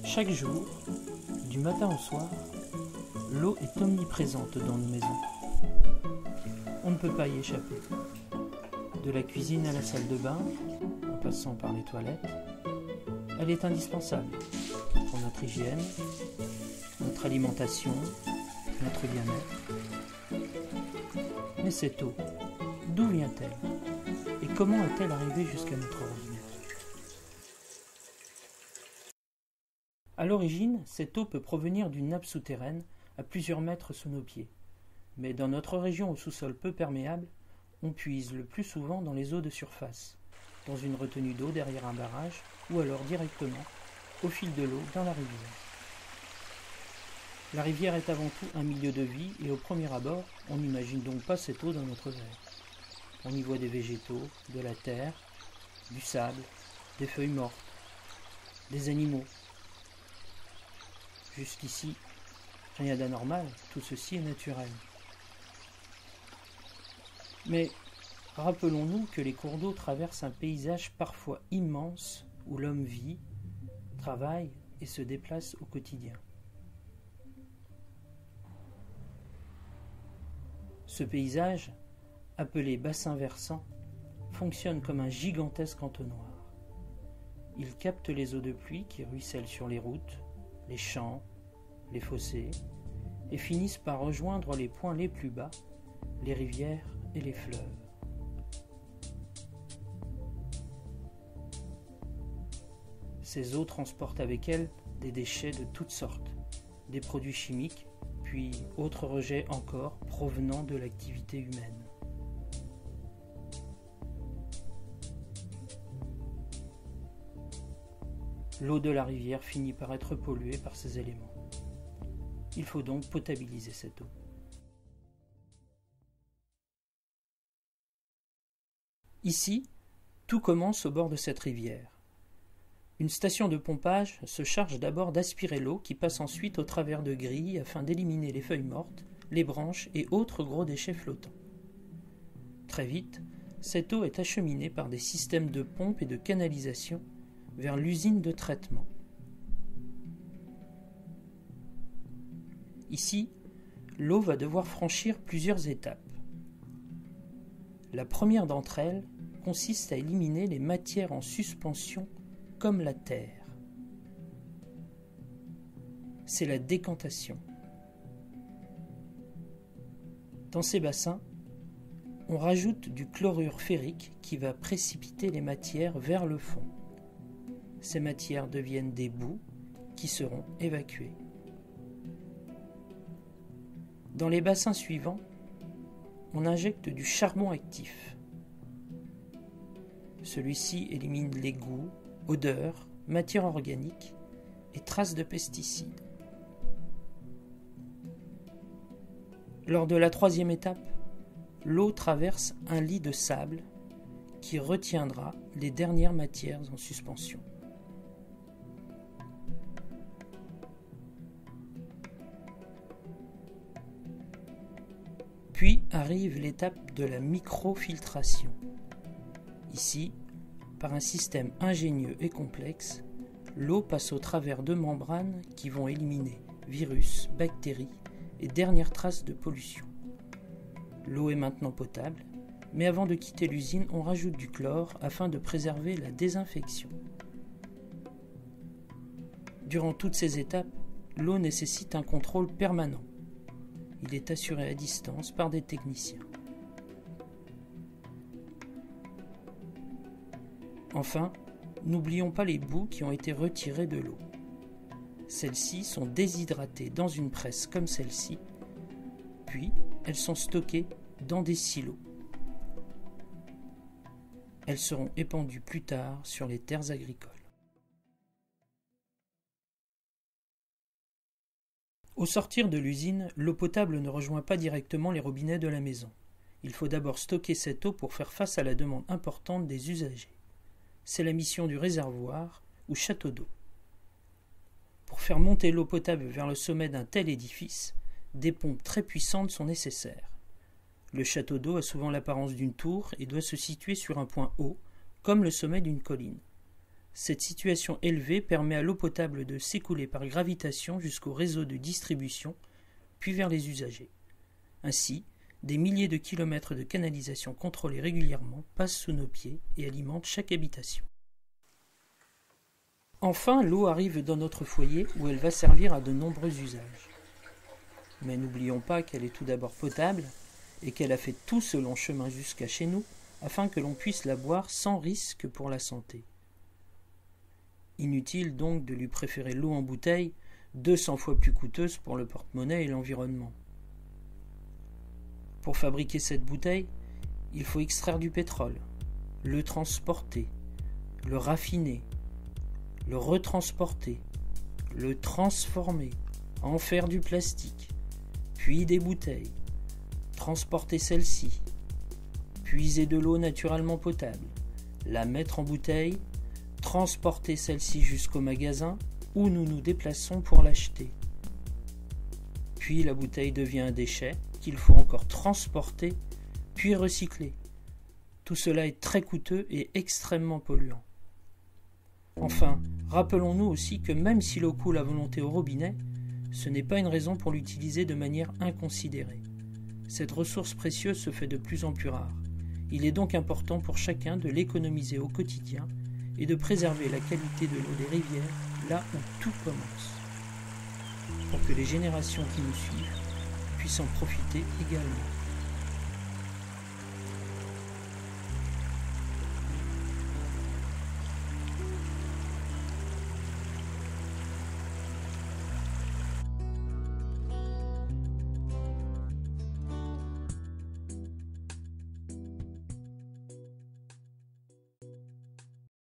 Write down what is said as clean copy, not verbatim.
Chaque jour, du matin au soir, l'eau est omniprésente dans nos maisons. On ne peut pas y échapper. De la cuisine à la salle de bain, en passant par les toilettes, elle est indispensable pour notre hygiène, notre alimentation, notre bien-être. Mais cette eau, d'où vient-elle? Et comment est-elle arrivée jusqu'à notre robinet? À l'origine, cette eau peut provenir d'une nappe souterraine à plusieurs mètres sous nos pieds. Mais dans notre région au sous-sol peu perméable, on puise le plus souvent dans les eaux de surface, dans une retenue d'eau derrière un barrage, ou alors directement, au fil de l'eau, dans la rivière. La rivière est avant tout un milieu de vie et au premier abord, on n'imagine donc pas cette eau dans notre verre. On y voit des végétaux, de la terre, du sable, des feuilles mortes, des animaux. Jusqu'ici, rien d'anormal, tout ceci est naturel. Mais rappelons-nous que les cours d'eau traversent un paysage parfois immense où l'homme vit, travaille et se déplace au quotidien. Ce paysage, appelé bassin versant, fonctionne comme un gigantesque entonnoir. Il capte les eaux de pluie qui ruissellent sur les routes, les champs, les fossés, et finissent par rejoindre les points les plus bas, les rivières et les fleuves. Ces eaux transportent avec elles des déchets de toutes sortes, des produits chimiques, puis autres rejets encore provenant de l'activité humaine. L'eau de la rivière finit par être polluée par ces éléments. Il faut donc potabiliser cette eau. Ici, tout commence au bord de cette rivière. Une station de pompage se charge d'abord d'aspirer l'eau qui passe ensuite au travers de grilles afin d'éliminer les feuilles mortes, les branches et autres gros déchets flottants. Très vite, cette eau est acheminée par des systèmes de pompe et de canalisation vers l'usine de traitement. Ici, l'eau va devoir franchir plusieurs étapes. La première d'entre elles consiste à éliminer les matières en suspension comme la terre. C'est la décantation. Dans ces bassins, on rajoute du chlorure ferrique qui va précipiter les matières vers le fond. Ces matières deviennent des boues qui seront évacuées. Dans les bassins suivants, on injecte du charbon actif. Celui-ci élimine les goûts, odeurs, matières organiques et traces de pesticides. Lors de la troisième étape, l'eau traverse un lit de sable qui retiendra les dernières matières en suspension. Puis arrive l'étape de la microfiltration. Ici, par un système ingénieux et complexe, l'eau passe au travers de membranes qui vont éliminer virus, bactéries et dernières traces de pollution. L'eau est maintenant potable, mais avant de quitter l'usine, on rajoute du chlore afin de préserver la désinfection. Durant toutes ces étapes, l'eau nécessite un contrôle permanent. Il est assuré à distance par des techniciens. Enfin, n'oublions pas les boues qui ont été retirées de l'eau. Celles-ci sont déshydratées dans une presse comme celle-ci, puis elles sont stockées dans des silos. Elles seront épandues plus tard sur les terres agricoles. Au sortir de l'usine, l'eau potable ne rejoint pas directement les robinets de la maison. Il faut d'abord stocker cette eau pour faire face à la demande importante des usagers. C'est la mission du réservoir ou château d'eau. Pour faire monter l'eau potable vers le sommet d'un tel édifice, des pompes très puissantes sont nécessaires. Le château d'eau a souvent l'apparence d'une tour et doit se situer sur un point haut, comme le sommet d'une colline. Cette situation élevée permet à l'eau potable de s'écouler par gravitation jusqu'au réseau de distribution, puis vers les usagers. Ainsi, des milliers de kilomètres de canalisation contrôlée régulièrement passent sous nos pieds et alimentent chaque habitation. Enfin, l'eau arrive dans notre foyer où elle va servir à de nombreux usages. Mais n'oublions pas qu'elle est tout d'abord potable et qu'elle a fait tout ce long chemin jusqu'à chez nous afin que l'on puisse la boire sans risque pour la santé. Inutile donc de lui préférer l'eau en bouteille, 200 fois plus coûteuse pour le porte-monnaie et l'environnement. Pour fabriquer cette bouteille, il faut extraire du pétrole, le transporter, le raffiner, le retransporter, le transformer, en faire du plastique, puis des bouteilles, transporter celle-ci, puiser de l'eau naturellement potable, la mettre en bouteille, transporter celle-ci jusqu'au magasin où nous nous déplaçons pour l'acheter. Puis la bouteille devient un déchet qu'il faut encore transporter, puis recycler. Tout cela est très coûteux et extrêmement polluant. Enfin, rappelons-nous aussi que même si l'eau coule à volonté au robinet, ce n'est pas une raison pour l'utiliser de manière inconsidérée. Cette ressource précieuse se fait de plus en plus rare. Il est donc important pour chacun de l'économiser au quotidien et de préserver la qualité de l'eau des rivières là où tout commence, pour que les générations qui nous suivent puissent en profiter également.